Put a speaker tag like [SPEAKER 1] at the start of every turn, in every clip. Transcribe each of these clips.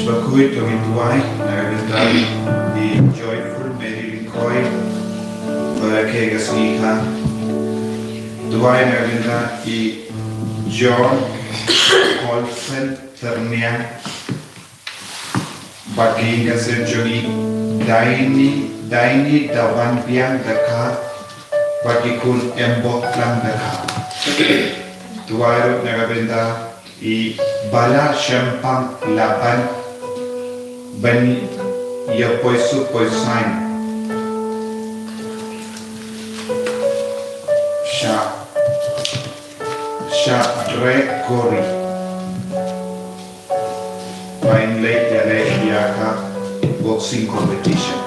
[SPEAKER 1] Bakui Tomi Tuai, Nagabindra, the joyful Mary Likoi, Barake Gasnika, Tuai Nagabindra, the John Colson Ternia, Bagi Gasejoni, Daini Dawan Piang Daka, Bagi Kun Embok Lang Daka, Tuai Nagabindra, the Bala Shampang Laban. Bani ya poisu poisain sha dre kori main late ya boxing competition.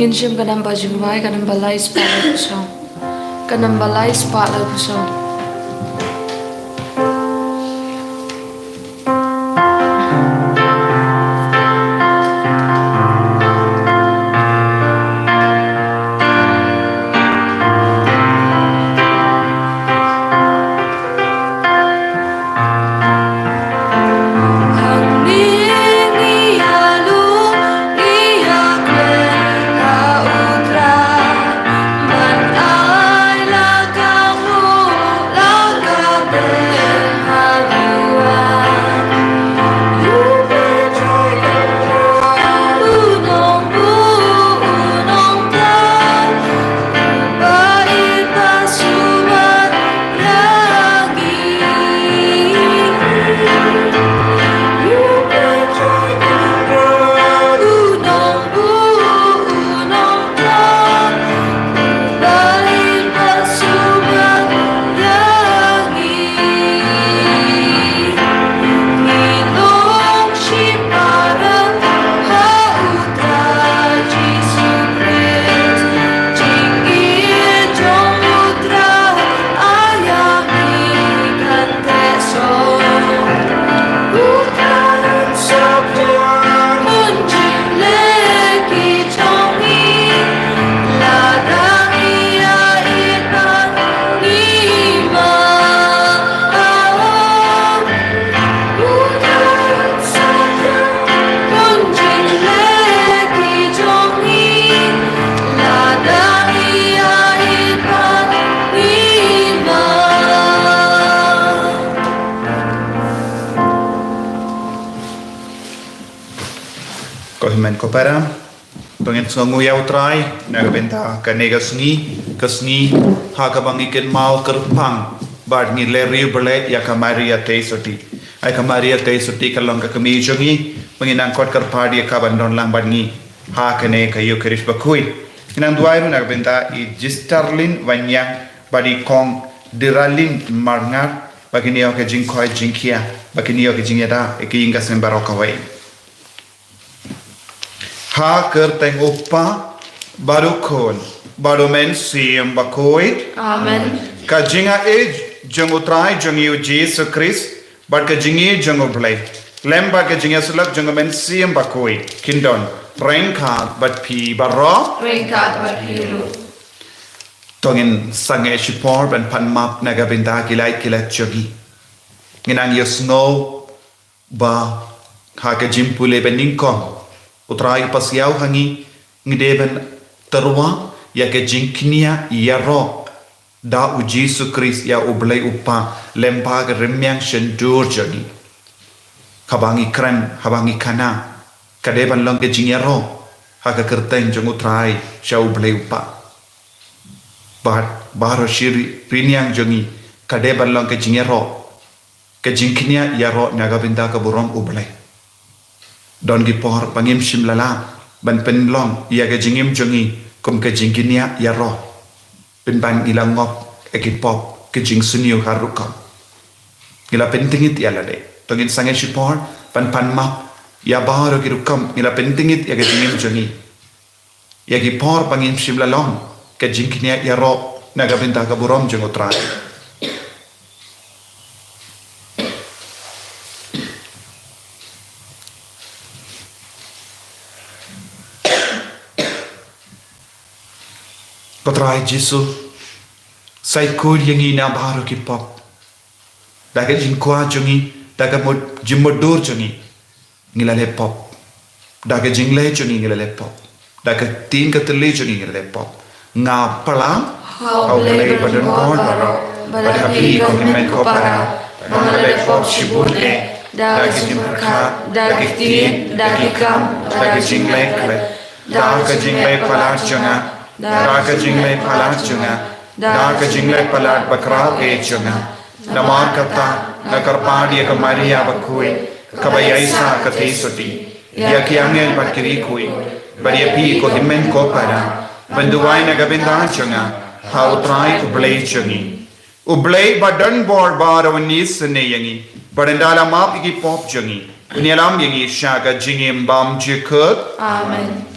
[SPEAKER 2] Insyam kanam bajumai kanam balai spala pusong kanam balai spala pusong
[SPEAKER 1] Kohimen kopera, pengin songu yau trai, nagabenta kanegasni, kasni, hakabangikin mal kerpang, badngi leri berlet ya kamaria te soti, ay kamaria te soti kalong kakami jongi, pengin angkot kerpadi kabandon lang badngi, hakane kayu kerish bakui, inang duai nagabenta I Gistarlin wanyang badi kong diralin marngar bagini ke jing khoi jing kia bagini ke jing yada ke inga sem barokawai ha ker teng upa baru kon baru men siam bakoi
[SPEAKER 2] Amen.
[SPEAKER 1] ka jinga e jang utrai jang yu Jesus Christ but ka jingi jang oblai lemba ka jinga sulak jang men siam bakoi kindon rengka but pi baro
[SPEAKER 2] Ringkat berhiru.
[SPEAKER 1] tongin sange shipor ban panmap nagabinda kilai kilat jogi nginang yosno ba ka jimpule beningko utrai pasiau hangi ngideben terwa ya ke jinknia yaro da u Jesus Christ ya ublai upa lempa ke remyang shendur jogi kabangi kran habangi kana kadeban long ke jingyaro ha ka kerteng jong utrai sha ublai upa baro shiri piniang jongi kade balong ke jingero ke jingknya yaro nagabinda ka burom ublai don gi por pangim shimlala ban penlong ya ke jingim jongi kum ke jingknya yaro pen ban ilangop ekipop ke jing sunyu harukam ila pentingit ya lade tongin sange shipor pan ma ya baro gi rukam ila pentingit ya ke jingim jongi ya gi por pangim shimlalong ke jingknya yaro nagabinda ka burom jeng utrai Potrai Jesu sai kur yangi na baru ki pop daga jin kwa jongi daga mod jimodur jongi ngilale pop daga jingle jongi ngilale pop daga tin ka tele jongi ngilale pop nga palang au play badan kon baro badapi komitmen ko para mangale pop shibune dagi jimka dagi tin dagi kam dagi jingle kle daga jingle palang jonga daga jingle palang jonga daga jingle palang bakra ke jonga namar kata nakarpadi ka maria bakui kabayaisa ka tesoti ya ki angel bakiri kui bariapi ko himmen ko para Benduai nagabinda chunga how try ublay chungi ublay badan bor baro nis ne yangi barandala map iki pop chungi unyalam yangi shaga jingim bam jikut
[SPEAKER 2] Amen.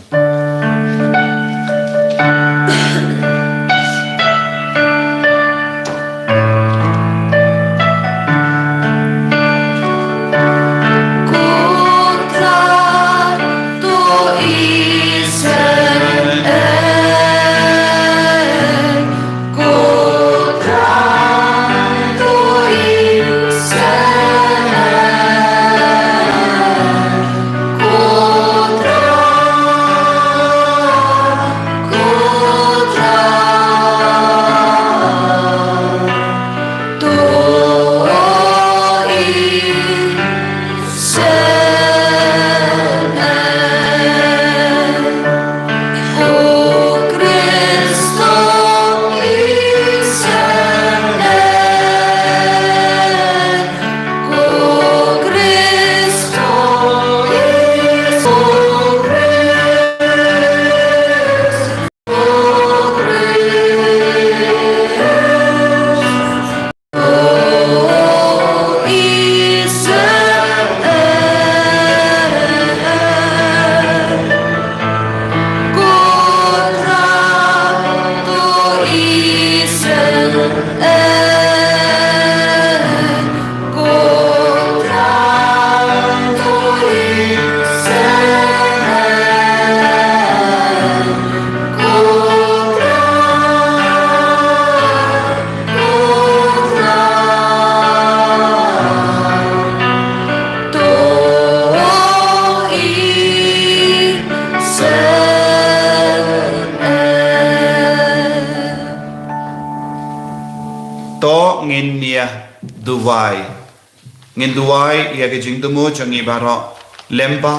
[SPEAKER 1] ngin duai ya ke jing tumu changi baro lemba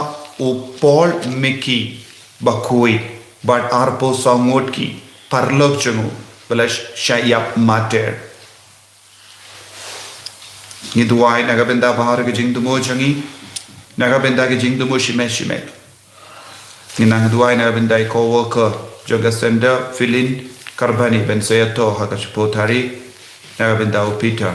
[SPEAKER 1] u pol miki bakui but arpo sangot ki parlok changu balash shayap mater ngin duai nagabenda bahar ke jing tumu changi nagabenda ke jing tumu shime shime ngin duai nagabenda co-worker joga sender filin karbani ben sayato hakashpo thari Nagabinda o Peter.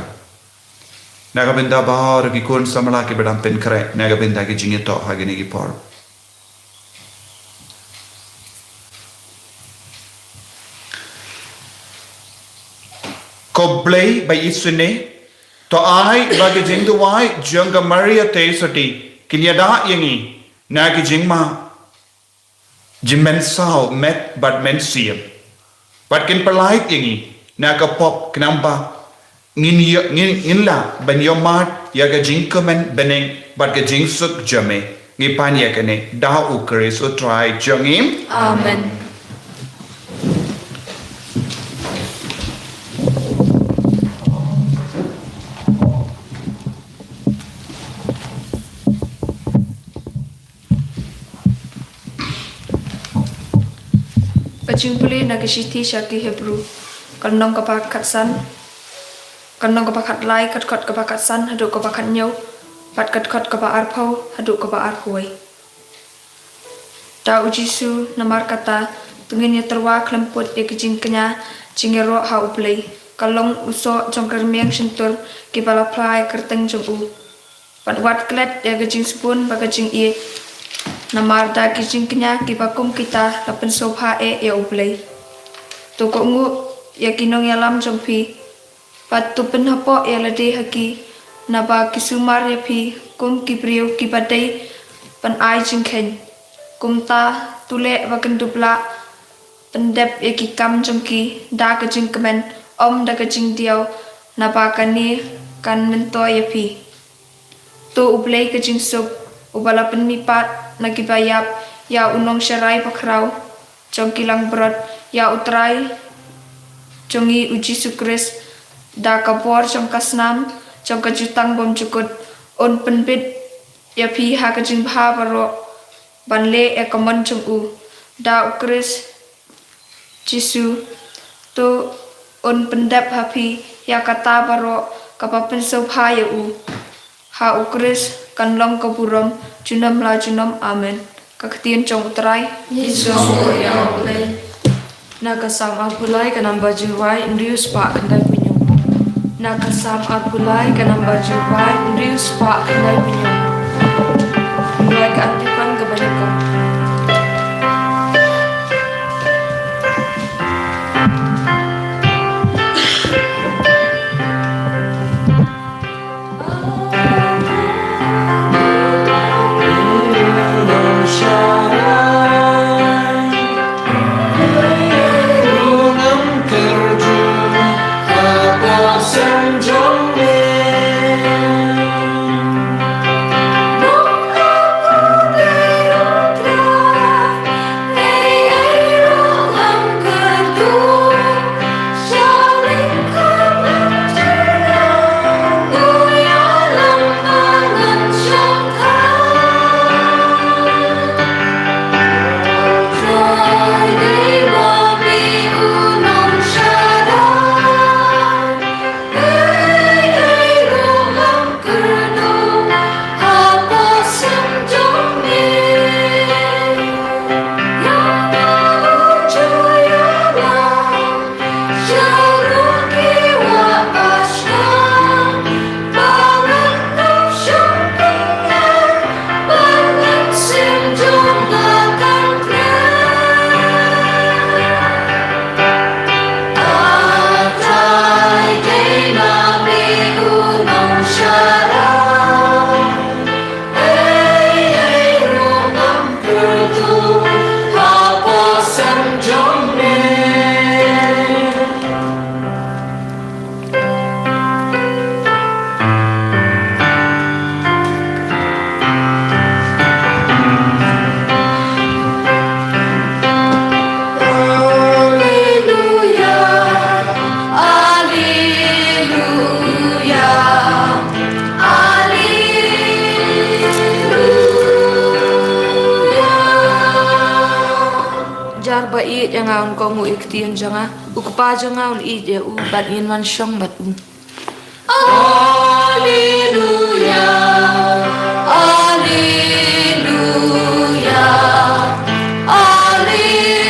[SPEAKER 1] Nagabinda bahar ki kun samala ki bedam pen kre. Nagabinda ki jingito hagini ki por. Ko blay by isune. To ai bagi jing duwai jangga Maria te soti. Kinyada yangi. Nagi jingma. Jimen sao met bad men siam. Bad kin perlait yangi. Naga pop kenamba. Ngin la ben yomat yaga jingkamen beneng bad ga jingsuk jame. Ngipan yakane da ukris utrai jangim.
[SPEAKER 2] Amen.
[SPEAKER 3] Pajumpuli nagasiti syaki Hebrew. Kanong kapakat san. Kanong kapakat lai kat kapakat san haduk kapakat nyau. Pat kat kapa arpau haduk kapa arpuai. Da ujisu namar kata tungin ya terwa kelemput ya kejing kenya jingero ha uplay. Kalong uso jong kermiang sentur kipala plai kerteng jong u. Pat wat klet ya kejing sepun ba kejing ie. Namar da kejing kenya kipakum kita lapen sobha ya uplay. Toko ngu ya kinong ya lam jong pi. Pat tu penhapo ya lade haki. Naba kisumar ya pi kum kipriu kipadai pan ai jing ken. Kum ta tule wakan dupla pendep ya kikam jong ki da kejing kemen om da kejing diau naba kani kan mento ya pi. Tu uplay kejing sup ubala penmipat nagibayap ya unong syarai pakrau jong kilang berat ya utrai jongi uji sukris da kapor jong kasnam jong kajutang bom cukut on penbit ya pi ha kajing bha baro banle e kamon jong u da ukris jisu tu on pendap hapi ya kata baro kapapen sobha ya u ha ukris kan long kaburam junam la junam amen kaktian jong utrai
[SPEAKER 2] Yesus ya uplay. Nakasam apulay kanang bajuway ndius pa kanday pinyong. Nakasam apulay kanang bajuway ndius pa kanday pinyong. Mulai ka antipan kabalikan. Ba i yang aun ko ngu iktian janga ukpa janga un i je u ban in man shong bat u. Alleluia Alleluia Alleluia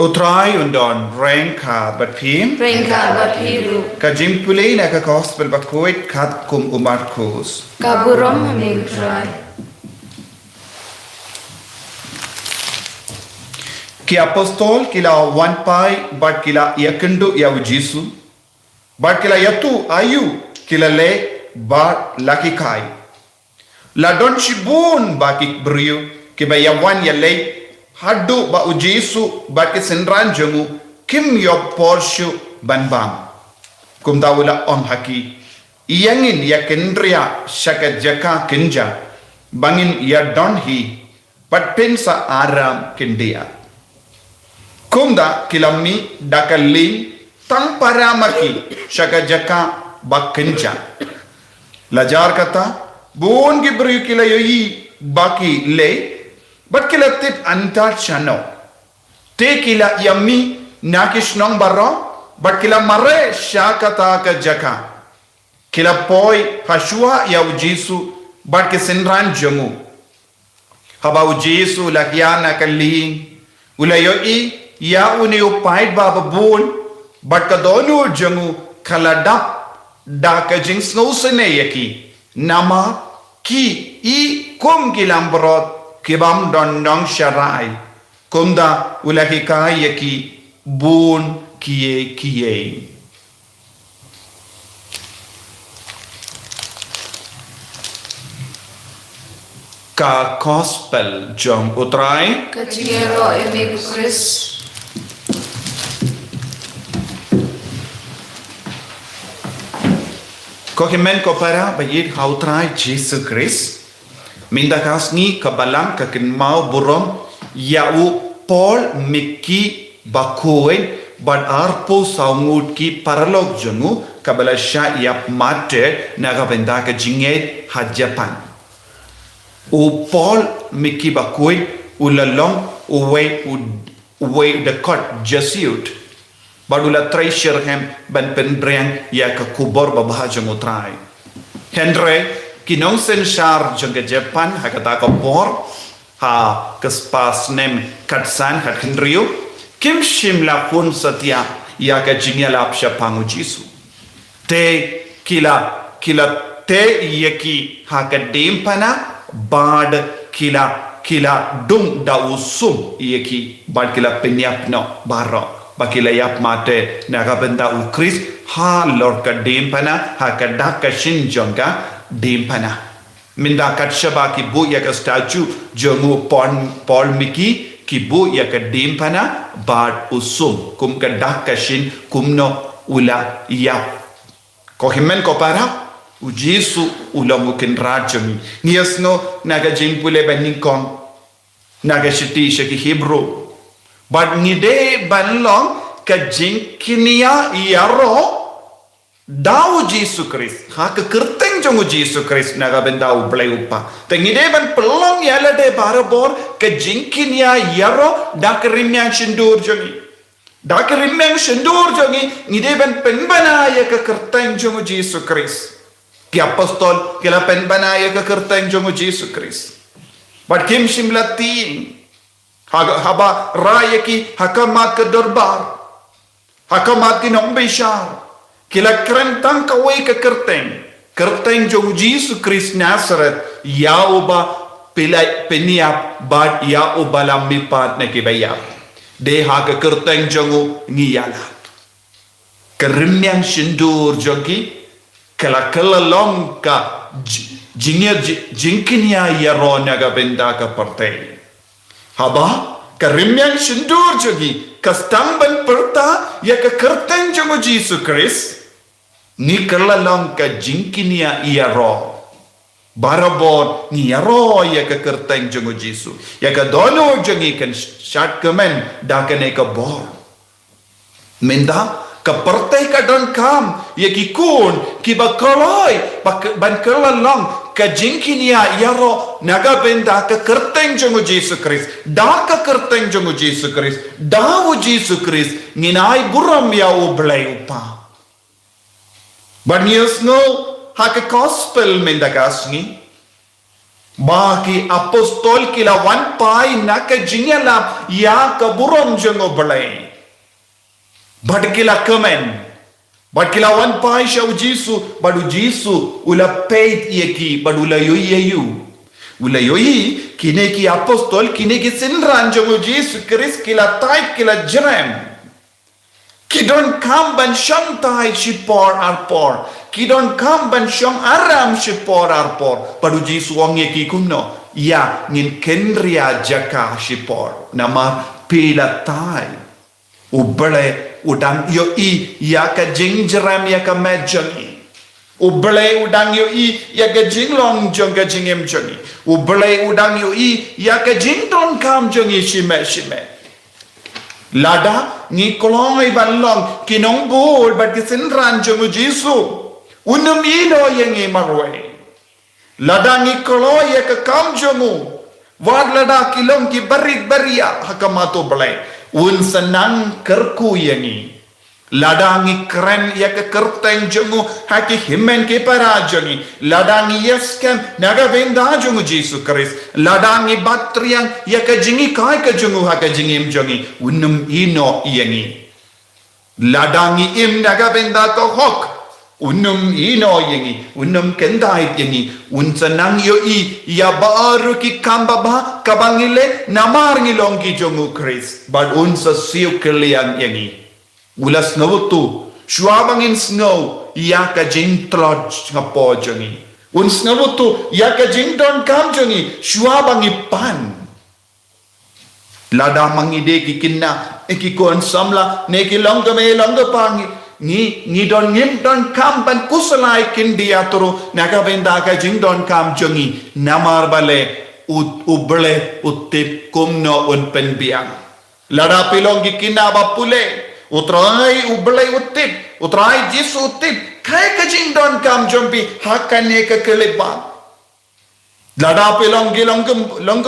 [SPEAKER 1] Utrai undon reng ka bat phim.
[SPEAKER 2] Rengka bapiru.
[SPEAKER 1] Ka jimpuli na ka gospel bakuit kat kum umarkus.
[SPEAKER 2] Kaburom hamigutrai.
[SPEAKER 1] Ki apostol kila wanpai bat kila yakendu ya ujisu. Bat kila yatu ayu kila le bat laki kai. La don shibun bakik beriu ki ba yawan ya le haddu ba ujisu bat ki senran jamu kim yo porshu banbam. Kum dawula om haki. Iyangin ya kendria shaka jaka kinja. Bangin ya don hi. Bat pensa aram kindia. Kumda kilami dakaling tang paramaki shaka jaka bakinja. Lajar kata bun gibru kila yoi baki le but kila tit antar chano te kila yami nakish nong barro but kila mare shakata ka jaka kila poi hashua ya ujisu but ke senran jamu haba ujisu lakyana kaling ulayoi ya uni upait baba bun but ka donu jamu kala dap da ka jings no sene yaki nama ki i kum kilambrot kibam dondong sharai kumda ulahi yaki bun kiye ka gospel jom utrai
[SPEAKER 2] Kajingero emigu Chris.
[SPEAKER 1] Kohimen ko para bayid hautrai Jesus Christ. Minda kasni kabalang kakinmau burom yau Paul Miki bakuin bad arpo saungut ki paralog jungu kabala sha yap mate nagabenda ka jinget hajapan. U Paul Miki bakuin ulalong uwe the court Jesuit. Badula treasure hem ban pendreng ya ka kubor babahajang utrai. Henry kinong senshar jang ke Japan hakata ka bor ha kaspas nem katsan hat Henryu kim shimla kun satya ya ka jingyala apsha pangu Jisu. Te kila te yaki ha ka dempana bad kila dung da usum yaki bad kila penyapno baro bakila yap mate nagabenda u Chris ha lord ka dempana ha ka dakka shin jonga dempana minda kat shaba ki bu ya ka statue jomu Paul Miki ki bu ya ka dempana bad usum kum ka dakka shin kumno ula yap ko himen ko para u Jesu ula mukin rajami niasno naga jimpule banikon naga shiti shaki Hebrew but ngide banlong ka jinkinia yaro daw Jesus Christ ha ka kerteng jong Jesus Christ naga bendau blai upa te ngide ban pelong yala de barabor ka jinkinia yaro dak rimyang shindur jongi ngide ban penbana ya ka kerteng jong Jesus Christ ki apostol kila penbana ya ka kerteng jong Jesus Christ but kim shimlatin haba raya ki hakamat ke dorbar hakamat ki nong bishar kila kerentang kawai ke kerteng jong Jesus Christ Nazareth ya uba pilai peniap bad ya uba lambipat na kibayap de ha ke kerteng jong ngiyala kerimyang shindur jogi kala long ka jinkinya yaro naga benda ka partay haba karimyang shindur jogi kastamban perta ya ka kerteng jongo Jesus Christ ni kerlalong ka jinkinia iaro barabot ni yaro ya ka kerteng jongo Jesus ya ka dono jongi kan shat kemen da ka ne ka bor menda ka pertai ka don kam ya ki kun ki ba koloi ban kerlalong ka jinkinia yaro naga benda ka kerteng jongo Jesus Christ da ka kerteng jongo Jesus Christ da wo Jesus Christ nginai buram ya o blai upa but yes no ha ka gospel menda kasni Baki apostol kila wan pai naka jingalam ya kaburong jongo belai. Bad kila kemen. Bad kila wan pai shau Jisu badu Jisu ula peit yeki badu la yoyeyu. Ula yoyi kine ki apostol kine ki sinran jongo Jisu Kris kila tai kila jerem. Kidon kam ban sham tai shipor arpor. Kidon kam ban sham aram shipor arpor. Padu Jisu wang yeki kumno. Ya ngin kendria jaka shipor. Nama pila tai. Ubale udang yo i ya ka jingjeram ya ka mejangi. Ubale udang yo i ya ka jinglong jong ka jingem jongi. Ubale udang yo i ya ka jingdon kam jongi shime. Lada ngi koloi balong kinong bol bat kisin ranjong Jisu unum ino yang marwe lada ngi koloi ya ke kam jongu wad lada kilong ki barik baria hakamato belai un senang kerku yangi lada ngi keren ya ke kerteng jongu haki himen ke para jongi lada ngi yeskem naga benda jongu Jisu Kris lada ngi batriang ya ke jingi kai ke jongu haka jingim jongi unum ino yangi lada ngi im naga benda ko hok unum ino yangi unum kendai yangi un senang yo i ya baru ki kamba ba kabangile namar ngi longi jongu Kris bad un sa siu keliang yangi ulas nawutu shwabangin snow ya ka jing trod ngapo jongi un snawutu ya ka jing don kam jongi shwabangi pan lada mangide ki kinna eki kon samla ne ki longga me longga pangi ni don ngim don kam ban kusalai kindia turu naga benda ka jing don kam jongi namar bale uble utip kumno un penbiang lada pilongi kinna bapule utrai ublai utip utrai Jisu utip kai ka jing don kam jompi hakane ka kelepa lada pelong gilong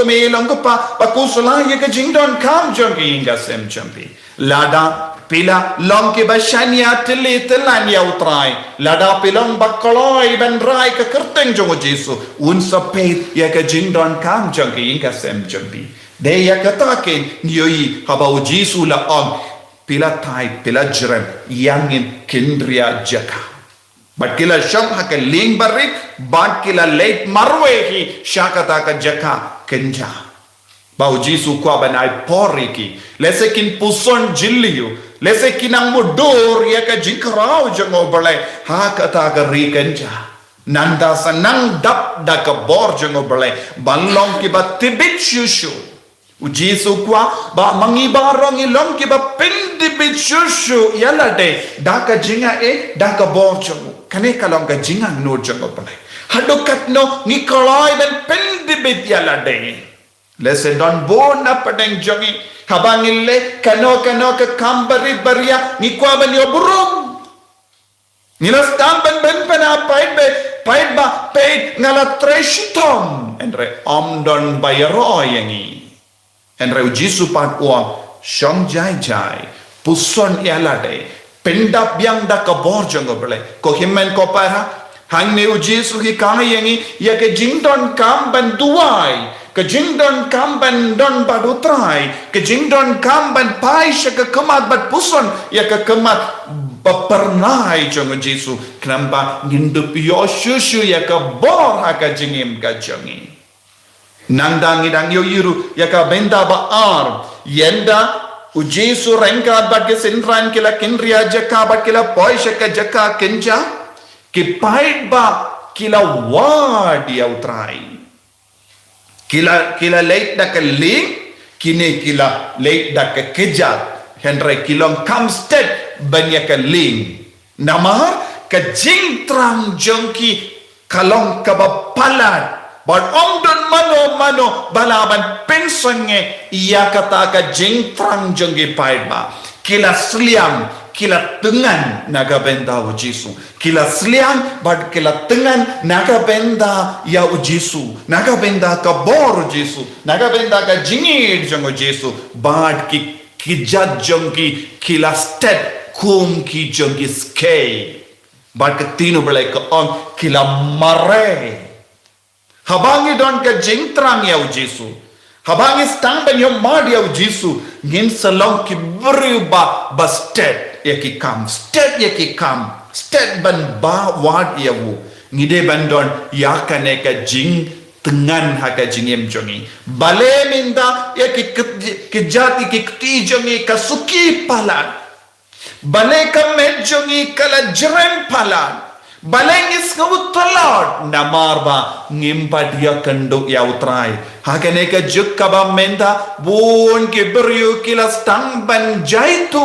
[SPEAKER 1] me long pa pakusula ye ka jing don kam jompi inga sem jompi lada pila long ke bashania tele telania utrai lada pelong bakoloi ban rai ka kerteng jongo Jisu un sapet ye ka jing don kam jompi inga sem jompi de ya katake nioi habau Jisu la on pila tai pila jerem yangin kindria jaka but kila sham haka ling barik bad kila late marwehi shakata ka jaka kenja bau Jisu kwa banai poriki lese kin puson jilliyu lese kinang mudur ya ka jinkrao jango balai hakata ka ri kenja nanda sanang dap da ka bor jango balai balong ki ba tibit shushu Jisu kwa ba mangibarong ilong ki ba pindi bitshushu yala de daka jinga daka borjong kane kalong ka jinga no jongo pale hadukat no ni koloi ben pindi bit yala de lese don bona padeng jongi habangille kano ka kambari baria ni kwa ben yo burung nilas tamben ben pena pait ba pait ngala treshitomendre omdon bayaro yangi Enreu Jisu pan uang shong jai puson ialade pendap yang da kabor jongo bele ko himen ko para hang ne Jisu ki kai yangi ya ke jingdon kam ban duai ke jingdon kam ban don badutrai ke jingdon kam ban pai shaka kamat bat puson ya ke kamat bapernai jongo Jisu kenapa ngindup yo shushu ya ke bor haka jingim ka jongi nandang idang yo yiru ya ka benda ba ar yenda Jisu rengka bat ke sinran kila kinria jaka bat kila poisha ka jaka kenja ki pait ba kila wadi utrai kila late da ka ling kine kila late da ka kejat henry kilong kamsted banya ka ling namar ka jingtrang jongki kalong ka ba palat But omdon mano balaban pensonge iya kata ka jingtrang jengge paidba kila sliang kila tengan naga benda Jisu kila sliang bad kila tengan naga benda ya Jisu naga benda ka bor Jisu naga benda ka jingir jeng Jisu bad ki jad jengki kila step kum ki jengki skei bad ke tinu belai ka on kila mare Habangi don ka jing trang yau Jesu. Habangi stang ban yom mad yau Jesu. Ngin salong ki berubah ba state ya ki kam. State ya ki kam. State ban ba wad yau. Ngide ban don ya kane ka jing tengan haka jingem jongi. Bale minda ya ki jati ki kti jongi ka suki palan. Bale ka med jongi kala jerem palan. Balengis ngau telot namarba ngimpa dia kenduk ya utrai hakane ka jukka ba menta bun ke beryu kilas tang ban jaitu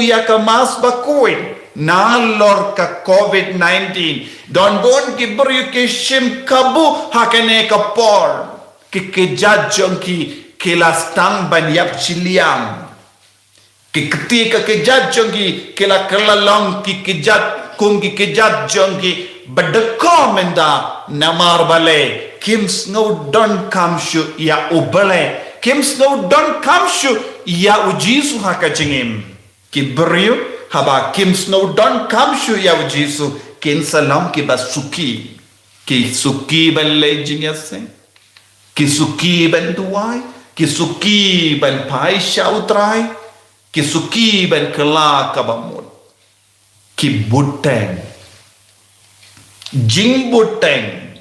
[SPEAKER 1] ya ka mas ba kuin nalor ka COVID-19 don bun ke beryu ke shim kabu hakane ka por ke jajong ki kilas tang ban yap chiliang ki ketika ke jajong ki kila kelalong ki kejat kung ki kejat jong ki bedeko menda namar bale kims ngau don kamshu ya ubale kims ngau don kamshu ya ujisu haka jingim ki beriu haba kims ngau don kamshu ya ujisu kin salam ki basuki ki suki bale jingyase ki suki ban duai ki suki ban pai shautrai ki suki ban kela kabamut ki buteng jing buteng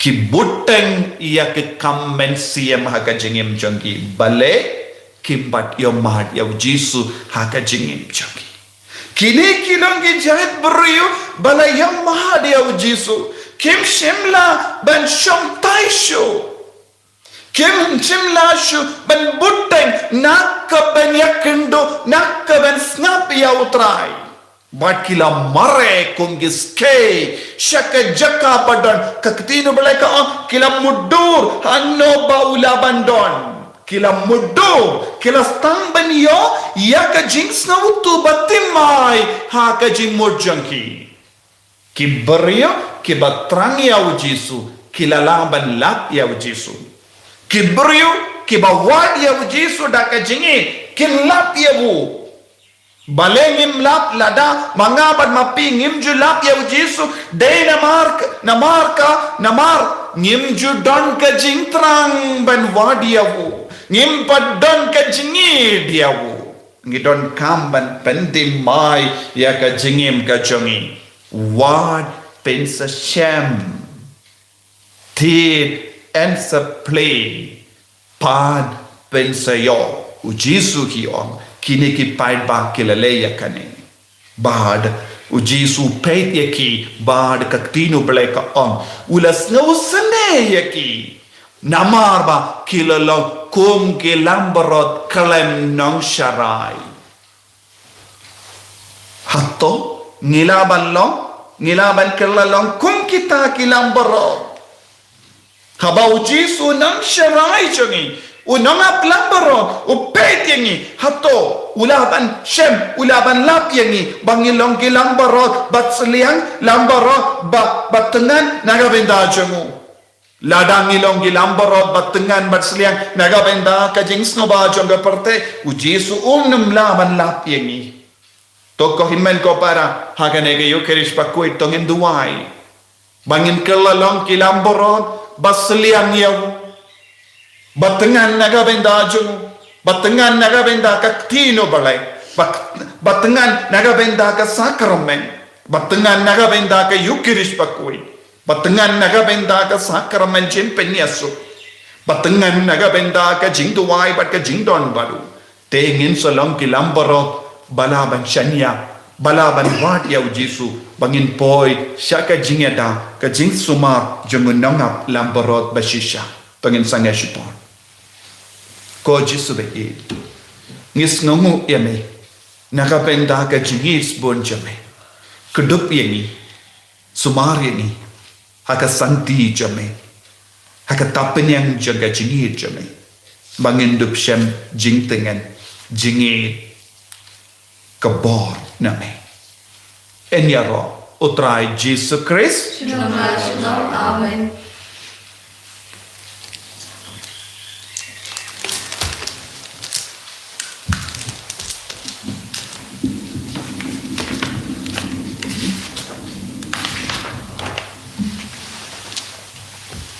[SPEAKER 1] ki buteng ia ke kammen siam haka jingim jongki bale kimbat yomad ya Jesu haka jingim jongki kini kilong ki jahat beriu bala yomad ya Jesu kim shimla ban shom taisho kim shimla shu ban buteng nak ban yakendo nak ban snap ya utrai bakila mare kungiske shaka jaka badan kaktino balaka kila mudur hanno baula bandon kila mudur kila stang ban yo ya ka jings na utu batimai ha ka jing mojangki ki beriyo ki batrang ya Jesu kila lamban lap ya Jesu Kibriu kibawad ya Jesu daka jingi kinlap ya bu balengim lap lada mangabad mapi ngimju lap ya Jesu de namar ngimju don ka jingtrang ban wad ya bu ngimpa don ka jingi dia bu ngidon kamban pendim mai ya ka jingim ka jongi wad pensa shem tid and play pad pensayo ujisu ki om kini ki paid ba kilaleya kane bad ujisu peit yaki bad kaktino bleka om ulas no sene yaki namar ba kilalo kum ke lambarot kalem nong sharai hatto ngilaban kilalong kum kita kilambarot haba Jesu nang sharai jongi unang aplambaro upet yangi hato ulaban shem ulaban lap yangi bangilong kilambaro batsliang lambaro batengan nagabenda jongu ladang ilong kilambaro batengan batsliang nagabenda kajing snoba jonga perte Jesu num laban lap yangi toko himen ko para haganege yukerish pakuit tongin duai bangin kelalong kilambaro basliang yaw batengan nagabenda jung batengan nagabenda kaktino balay batengan nagabenda ka sakramen batengan nagabenda ka yukirish pakui batengan nagabenda ka sakramen jimpenyasu batengan nagabenda ka jingduwai bat ka jingdon baru tengin salong kilambaro balaban shanya balaban wat yaw Jesu bangin poi syaka jingeda ka jing sumar jungunangap lambarot basisha bangin sangasipon ko Jesu be ngis ngongu yame nakapenda ka jingis bon jame kedup yani sumar yani haka santi jame haka tapen yang jaga jingit jame bangin dup syam jing tengan jingit kabor name enyaro utrai Jesus Christ
[SPEAKER 2] Amen.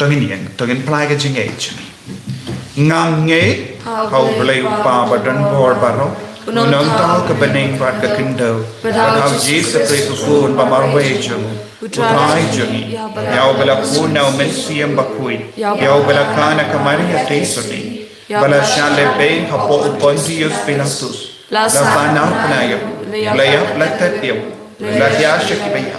[SPEAKER 1] tongin plai ka jing age ngang nge hau blai pa badan bor baro unong tao ka beneng pat ka kindo hau Jesus Christ phun ba mar we chung utrai chung yau bala phun nau men siam bakui yau bala kana ka Maria tesoni bala shale be hapo Pontius Pilatus la fana pnayo laya latat yo la dia shakibaya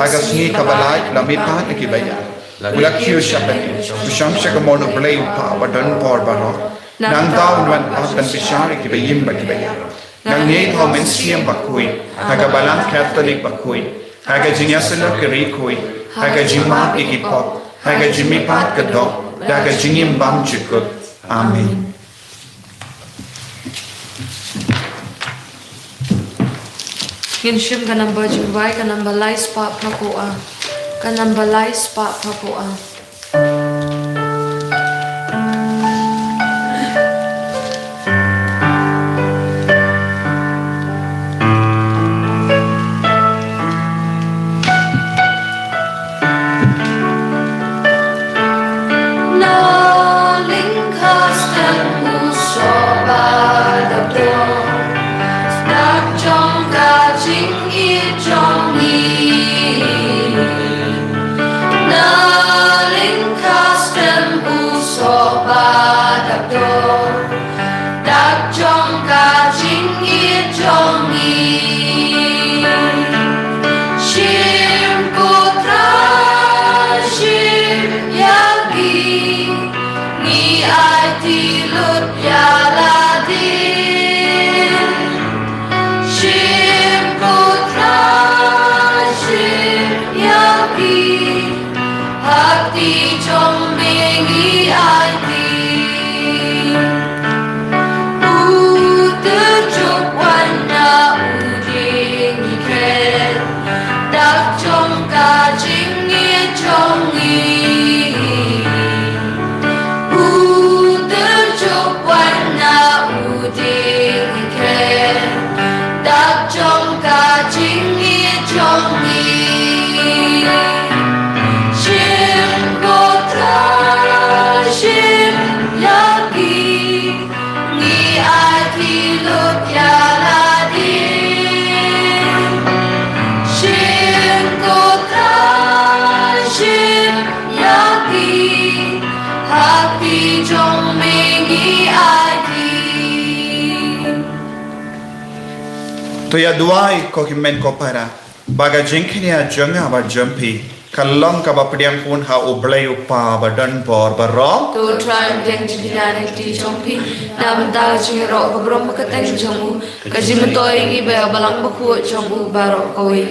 [SPEAKER 1] agas ni kabalai la mi pat kibaya Ulak kiu syapati, usyam syakamono blai upa wadan por baro. Nang daun wan akan bisyari kibayim bakibaya. Nang nyay tau mensiam bakui, haga balang Catholic bakui, haga jinyasala kerikui, haga jimat ikipop, haga jimipat kedok, haga jinyim bam cukup. Amin.
[SPEAKER 2] Ginshim ka number jumbai ka number lies pa pakoa. Ka number lies pa pakoa.
[SPEAKER 1] To ya duai ko kimen ko para baga jengkhinia janga ba jampi kallam ka bapdiang pun ha oblai upa badan por baro
[SPEAKER 2] To try jeng jingana ti jompi nam da jingro ko brom ka tang jomu ka jimtoi gi be balang baku jomu baro koi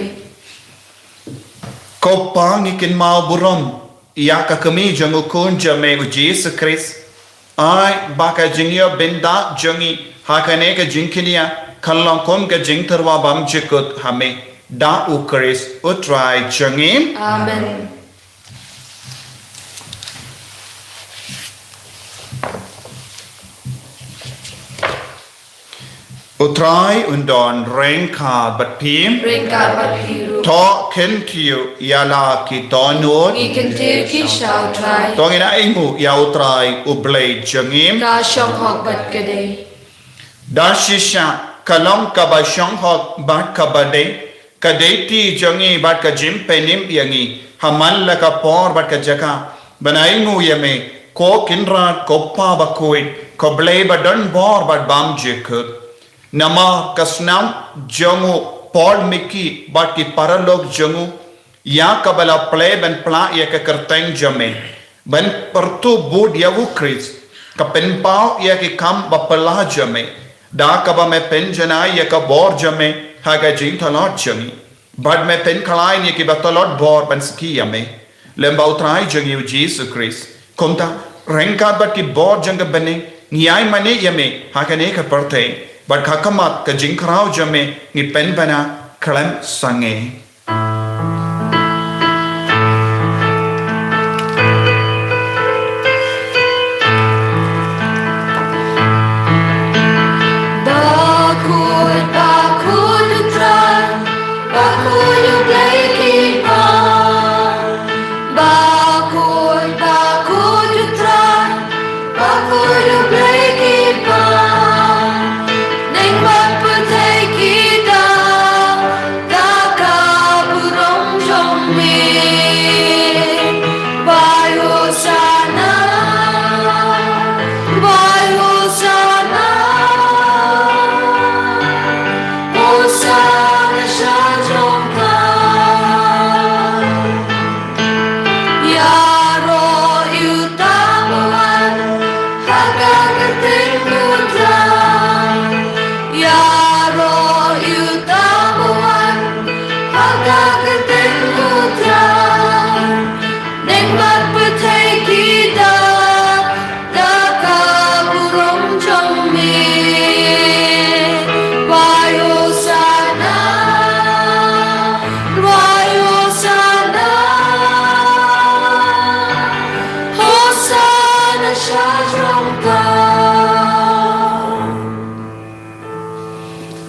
[SPEAKER 1] ko pang ikin mau burom ya ka kami jangu kun jame u Jesus Christ ai baka jingyo benda jangi ha kane ka jingkhinia kallam kom ka jingtarwa bam jikut hame da u Christ utrai jangin
[SPEAKER 2] Amen.
[SPEAKER 1] Utrai undon rengka bat pim
[SPEAKER 2] Ringkat bapiru.
[SPEAKER 1] to ken kiu yala ki tonut
[SPEAKER 2] Ikan tir ki shao try.
[SPEAKER 1] tongina ingu ya utrai ublai jangim
[SPEAKER 2] Ka shong hok bat kade.
[SPEAKER 1] dashisha kalam kabashang hok bat kabade kadeti jangi bat ka jim penim yangi haman la ka por bat ka jaka banaingu yame ko kinrat ko pa bakuit ko blai badan bor bat bam jekut nama kasnam jangu Paul Miki bat ki paralog jangu ya kabala play ben pla ya ka kerteng jame ben pertu bud ya Chris ka penpau ya ki kam bapala jame da kaba me pen jana ya ka bor jame haga jing thalot jangi bad me pen khalai ya ki batalot bor ben ski yame lemba utrai jangi Jesus Christ komta rengka bat ki bor janga bane niyai mane yame haga ne ka parte bad khakamat ka jing khrau jame ni pen bana khalam sange
[SPEAKER 2] Bakul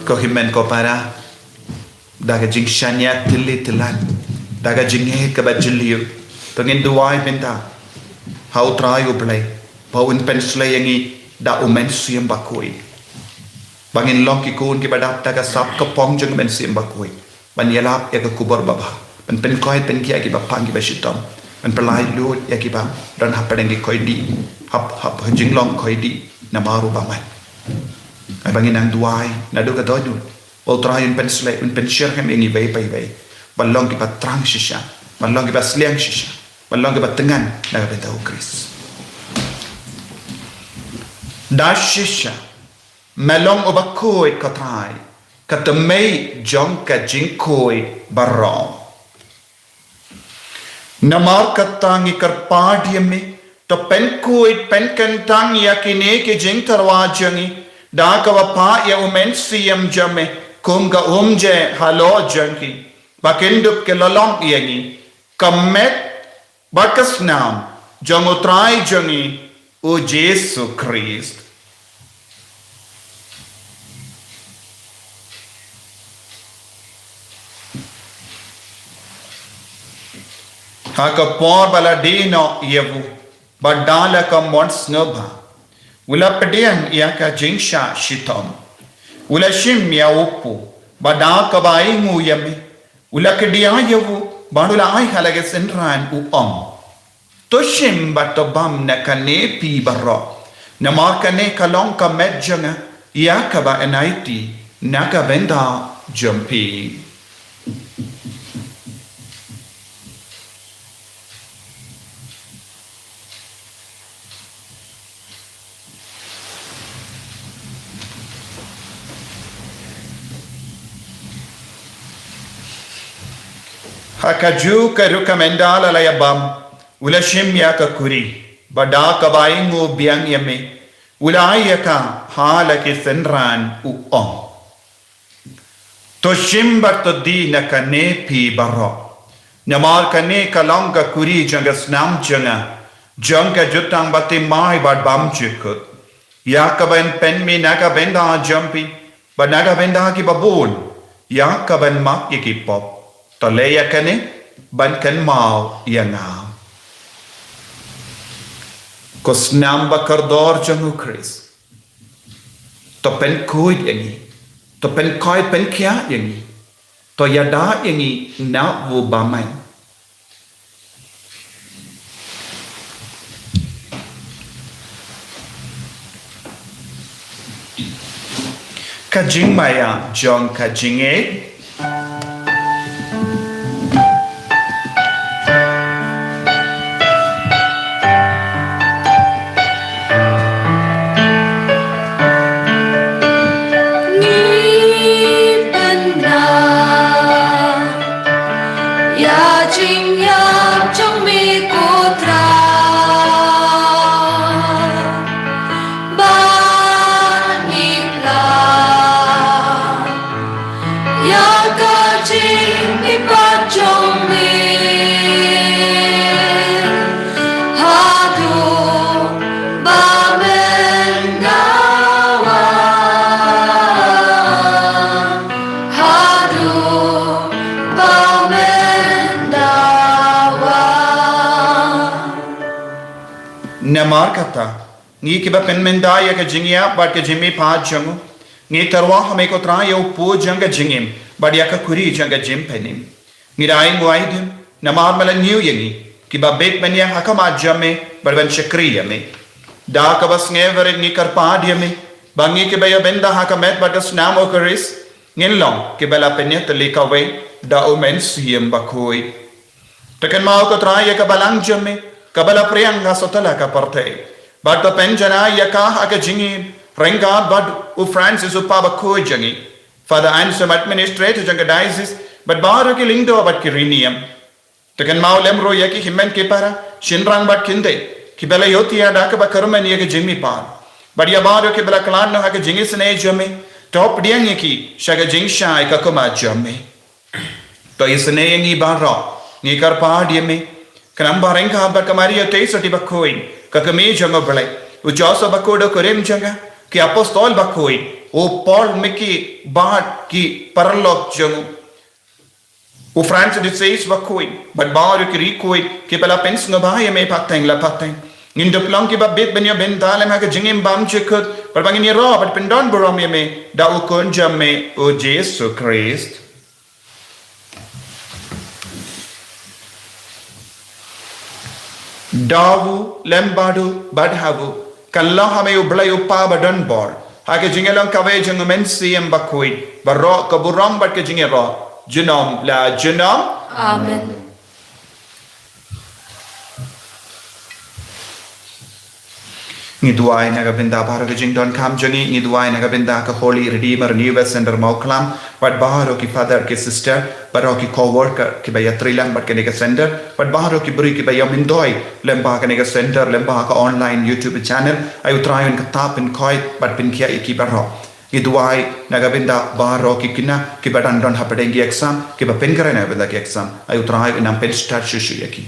[SPEAKER 1] ko himen ko para daga jing shanya tili tilan daga jing he ka bajliu tengin duai benta how try u play pawin pensle yangi da umen siam bakoi bangin long ki kun ki badap daga sap ka pong jeng men siam bakoi ban yalap ya ka kubor baba ban pen koi pen ki ki bapang ki bashitam ban pelai lu ya ki ba dan hapeng ki koi di hap jing long koi di na maru baman ai bangin ang duai na do ka dodu ol try un pensle un pensier hem ingi vei pai vei balong ki patrang shisha balong ki pasliang shisha balong ki patengan na ka benta ukris da shisha melong obakoi ka try ka temei jong ka jingkoi barong namar katangi karpadiame to penkoi penkantang yakine ke jing tarwajangi da ka wapa ya umen siam jame kunga umje halo janki bakindup ke lalong yangi kamet bakas nam jong utrai jangi o Jesu Christ haka por bala dino yevu badala ka mons ngaba ula pedian ya ka jingsha shitom ula shim ya upu bada ka bai ngu yame ula kedia yevu bandula ai halage senran u to shim batobam na kane pi barro na markane kalong ka medjanga ya ka ba enaiti na ka benda jumpi hakaju ka rukamendala la yabam ula shimya ka kuri bada ka baingo biang yame ula ayaka hala ke senran u to shimbar to di na kane pi baro namar kane kalonga kuri janga snam janga jutang bati mai bad bam chikut yakaben pen mi naga benda jumpy banaga benda ki babun yakaben mak ki pop to leya kane ban kan mau yanga ko snam bakardor jangu Chris to pen kuid yangi to pen koi pen kya yangi to yada yangi na vu bamai kajing maya jong kajinge namar kata ngi kiba pen menda ya ka jingya bat ke jimi pa jangu ngi tarwa hame ko tra yo pu janga jingim bat ya ka kuri janga jim penim ngi dai ngwai dim namar mala new yangi kiba bet menya hakama jame barban shakriya me da ka bas ngever ngi karpa diame bangi ke baya benda hakamet bat snam okeris ngin long ke bala penya telika we da omen siem bakoi tekan mau ko tra ya ka balang jame kabala priyanga sotala ka parte but the penjana yaka aka jingi renga bad u Francis upaba ko jangi father answer administrator janga diocese but baru ki lingdo bat kirinium tekan mau lemro yaki himmen ke para shinrang bat kinde ki bela yoti ada ka bakarman yaka jimi pa but ya baru ki bela klan no aka jingi sne jame top diang yaki shaga jingsha ka koma jame to isne ngi bara ni karpa diame kanam barenga bakamari te soti bakoi kakame janga balai u joso bakodo korem janga ki apostol bakoi O Paul Mickey Bart ki paralog jung. O France de says vakui, but bar ki rikui ki pala pens nga bahaya me pateng la pateng. In the plum ki ba bit ben ya ben dalem ha ka jingim bam chikut, but bangin ro but pendon borom me da o kunja me o Jesu Christ. Davu lembadu badhavu kallah hame ublay upa badan bor. Ha ka jingelang kawe jung men siem bakui, barro ka buram bat ka jingero. Junom la junom.
[SPEAKER 2] Amen.
[SPEAKER 1] Ngiduai nagabinda baharo ki jingdon kam jangi ngiduai nagabinda ka holy redeemer new sender mauklam but baharo ki father ki sister baharo ki co-worker ki bayatrilam but kanega sender but baharo ki buri ki bayamindoi lemba kanega sender lemba ka online YouTube channel ayu trayon ka tapin koi but pin kia iki baharo Iduai nagabinda baharo ki kina ki badandon hapadengi exam ki ba pen kare nagabinda ki exam ayu trai inam pen start shushu yaki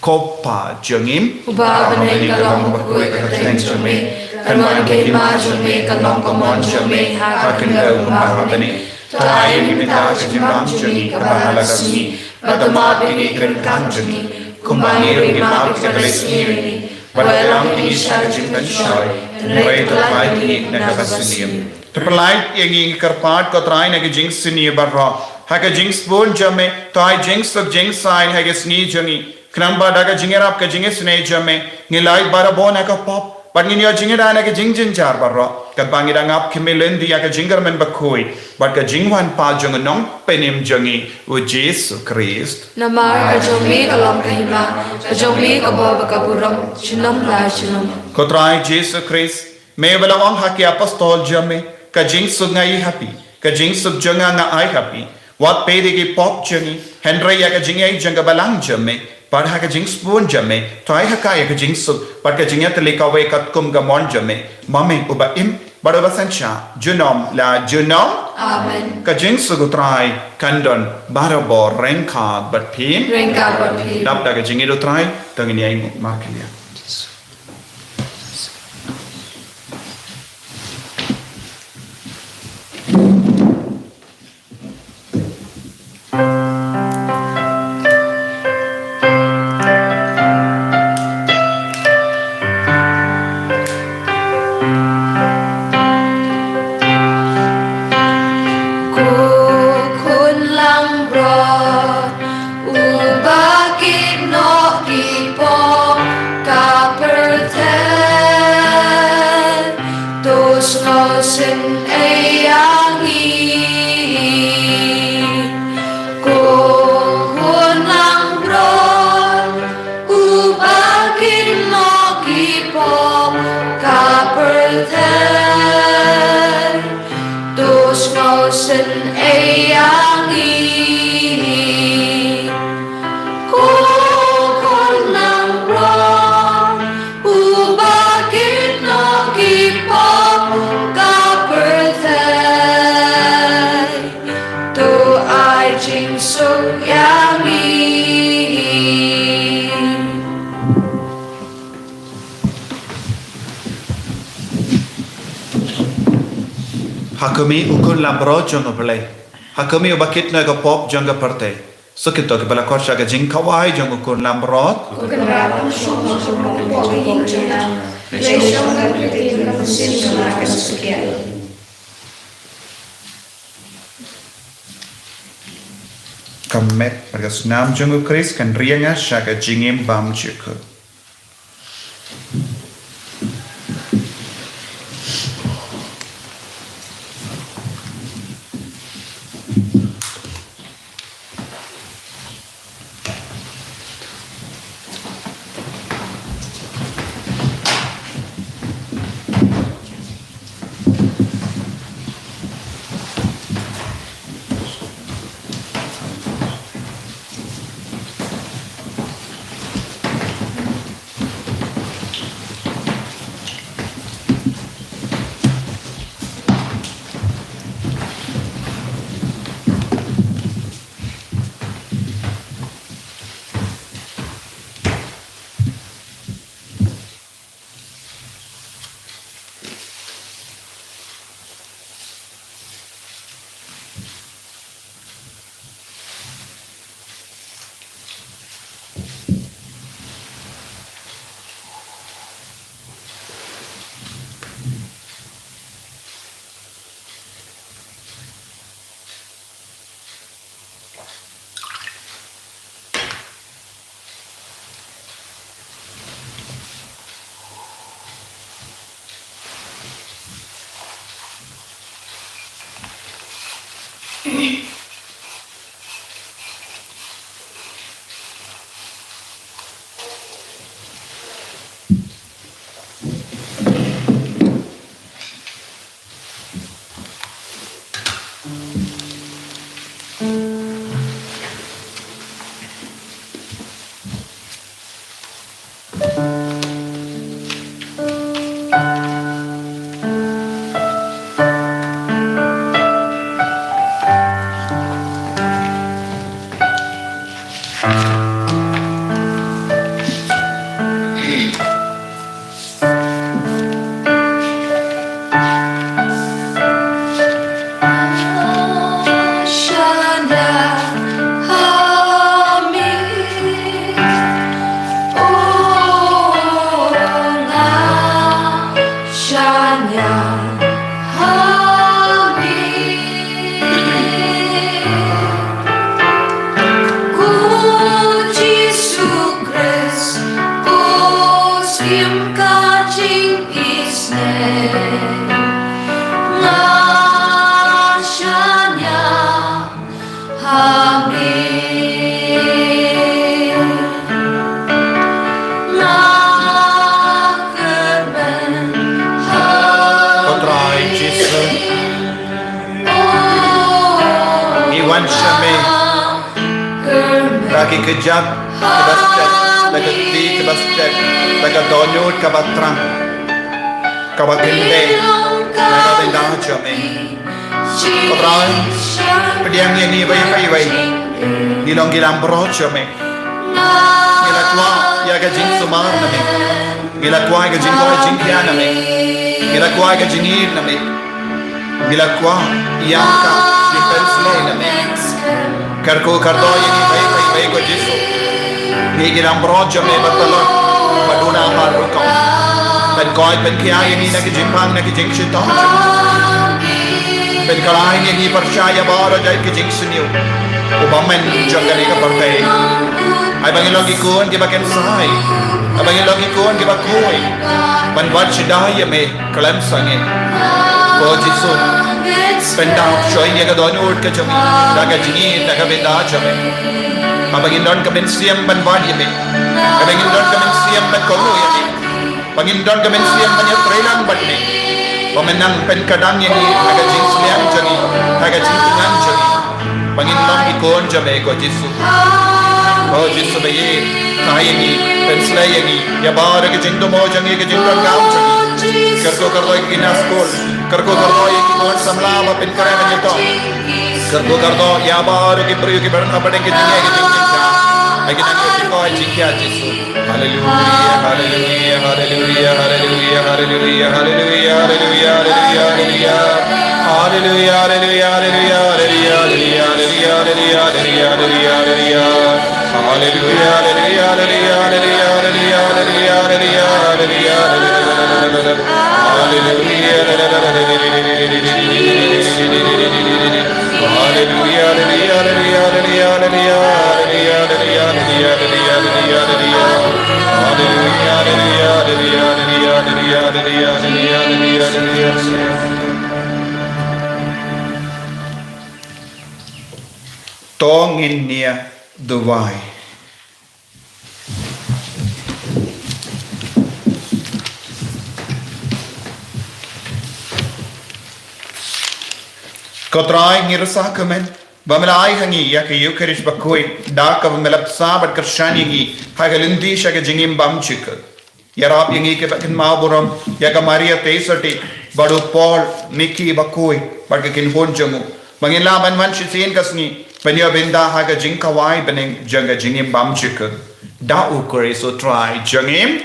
[SPEAKER 1] Kopa jangim
[SPEAKER 2] Uba benay kalong bakui kateng jumi. Kalman kay ma jumi kalong komon jumi hakin daw umahapani. Tayo nimita sa jimbang jumi kabahalagasni. Matamabini kan jumi. Kumangiri mapit kadalasniri. Walang inisya jimban syoy. Nuray talay ni nagabasniyam. Tepelai yang ingin kerpat kau try nak jinx sini barra. Haka jinx pun jame. Tay jinx sub jinx sign haka sni jangi. Kenapa daga jingerap ke jingis ne jame ngilai barabon ka pop but nginyo jingera na ke jingjin jar barro ka bangira ngap kimelen dia ka jinger men bakoi but ka jingwan pa jong nong penim jangi o Jesu Christ Namar ka jumi kalong kahima. Ka jumi ka baba ka buram. Chinam la chinam.
[SPEAKER 1] Kotrai Jesu Christ me balawang haki apostol jame ka jing sug ngai happy ka jing sug jonga nga ai happy wat pede ki pop jangi Henry ya ka jingai janga balang jame Par ha ka jinx pun jame, toy ha ka ya ka jinx sub, par ka jingya tali ka way kat kum ga mon jame, mame uba im, bar uba sancha, junom la junom,
[SPEAKER 2] Amen.
[SPEAKER 1] ka jinx sub utray, kandon, barabo, renka, bat pim,
[SPEAKER 2] Ringka berpi.
[SPEAKER 1] dap da ka jingi utray, tangin ya imu, markilia. Hakumi ukun lambro jonga belai. Hakumi ubakit na ga pop jonga parte. Sukito ke bala korsha ga jing kawai jonga ukun lambro. Kamet pada senam jonga Chris kan rianga shaga jingim bam chikut. Lagi kejap, kebastet, legati kebastet, legatonyut kabatrang, kabagende, legatindah jame. Kabrai, pediang yang ni bayi, nilong gilang bro jame. Nilakwa ya gajing sumar nami, nilakwa gajing koi jingkian nami, nilakwa gajingir nami, nilakwa yang ka dipensle nami. Karko kardo yang ni bayi ko Jesu. Ni gilang bro jame batalon, maduna harukau. Ben koi ben kia yang ni nagijimpang nagijing shitong jame. Ben kalai yang ni percaya bahwa jai kijing seniu. Ubamen jangan ika partai. Ay bangin logi kuan ki baken sai. Ay bangin logi kuan ki bakoi. Ban wat shidai me kalam sange. Ko Jesu. Pendang shoy ni ka don ut ka jami. Daga jini daga benda jami. Ay bangin don ka ben siam ban wat yeme. Ay bangin don ka ben siam ban kono yeme. Bangin don ka ben siam ban yatrelang batne. Pemenang pen kadang yang ni daga jing sliang jami. Daga jing tungan jami. Bangin don ikon jami ko Jesu. Oh Jesu bayi, kaya ni, penslaya ni, ya baru ke jengdo mau jangi ke jengdo kau jangi. Kerko iki naskol, kerko iki buat samlama pen kaya menyeto. Kerko ya baru ke priyu ke barang apa deng ke jengnya ke jengja. Lagi nanti kita jengja Jesu. Hallelujah, hallelujah, hallelujah, hallelujah, hallelujah, hallelujah, hallelujah, hallelujah. Hallelujah, hallelujah, hallelujah, hallelujah, hallelujah, hallelujah, hallelujah, hallelujah, hallelujah. Hallelujah, hallelujah, hallelujah, hallelujah, hallelujah, hallelujah, hallelujah, Tongin niya Dubai. Kotrai ngirsa kemen bamelai hangi ya ke yukerish bakoi da ka melap sabat kershani gi hagalindi shaga jingim bam chik yarap yangi ke bakin maburam ya ka maria teisati badu paul niki bakoi barke kin hon jamu bangila banwan shisin kasni Banya benda haga jingka wai beneng janga jingim bam chika. Da ukore so try jangim.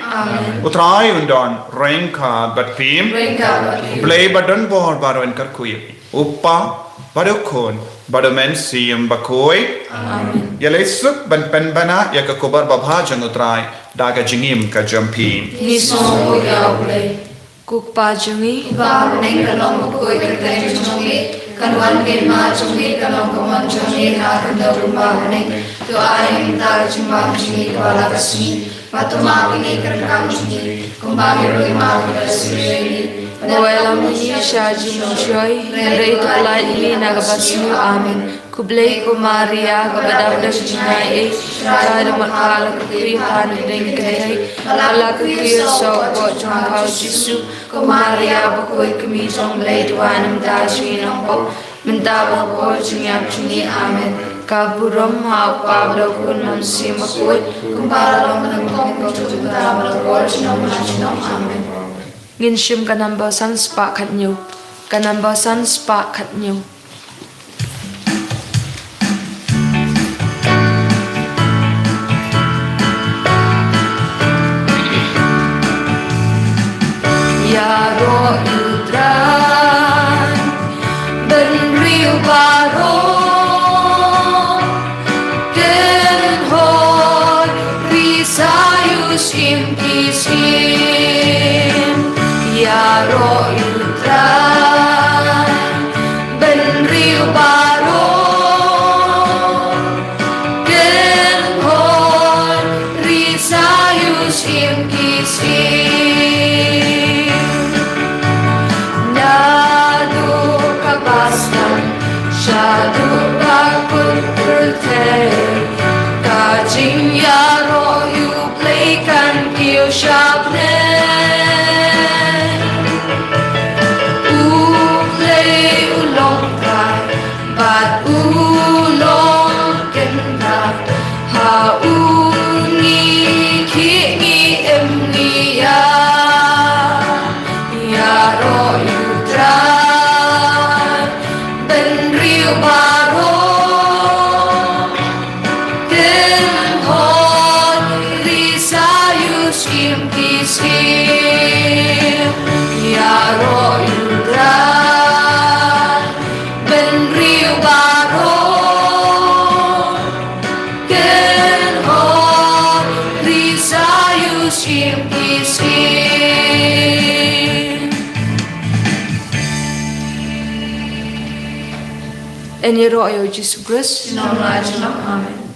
[SPEAKER 1] Utrai undon rengka batpim. Play badon bor baron karkuy. Uppa badokon badomen siyam bakoi. Yalay suk ban penbana ya kakubar babha jang utrai daga jingim ka jampim.
[SPEAKER 2] Nisong uyaw Kukpa jungi
[SPEAKER 3] Ba neng kalong bakoi kerteng jungi. Kanuan kema jungi kalong kaman jungi nakanda rumah neng. Tu ay minta jumpa jungi kepala kasih. Patu mawi ni kerkam jungi. Kumbang irui mawi kasih.
[SPEAKER 2] Noelam ni shaji menjoy, rei tulai ini nagabasnu amin. Kublai ku Maria kabadabda jinai, kada makala kekrihan deng kedai, ala kekir so bo jong kau Jisu, ku Maria bakoi kemi jong blai duanam dashi nongko, mentaba bo jingyap jingi amin. Kaburam hau pabda kun mamsi makut, kumpara menengkong kau tujuta melakor jinong majinong amin. Nginshim kanamba san spa kat nyu, kanamba san spa kat nyu. Yaro Udran Ben Rio Baro Den Hor Risayus Impisim Yaro Udran Ben Rio Baro Den Hor Risayus Impisim Shadu bakut berteh Kajing yaro you play kan kiu shabne play ulong kai Bat ulong kena Ha ungi kingi emni ya Yaro you try Baro Den Hor Risayus Impisim Yaro Udran Ben Rio Baro Den Hor Risayus Impisim Eniro ayo Jesus Christ.
[SPEAKER 3] Amen.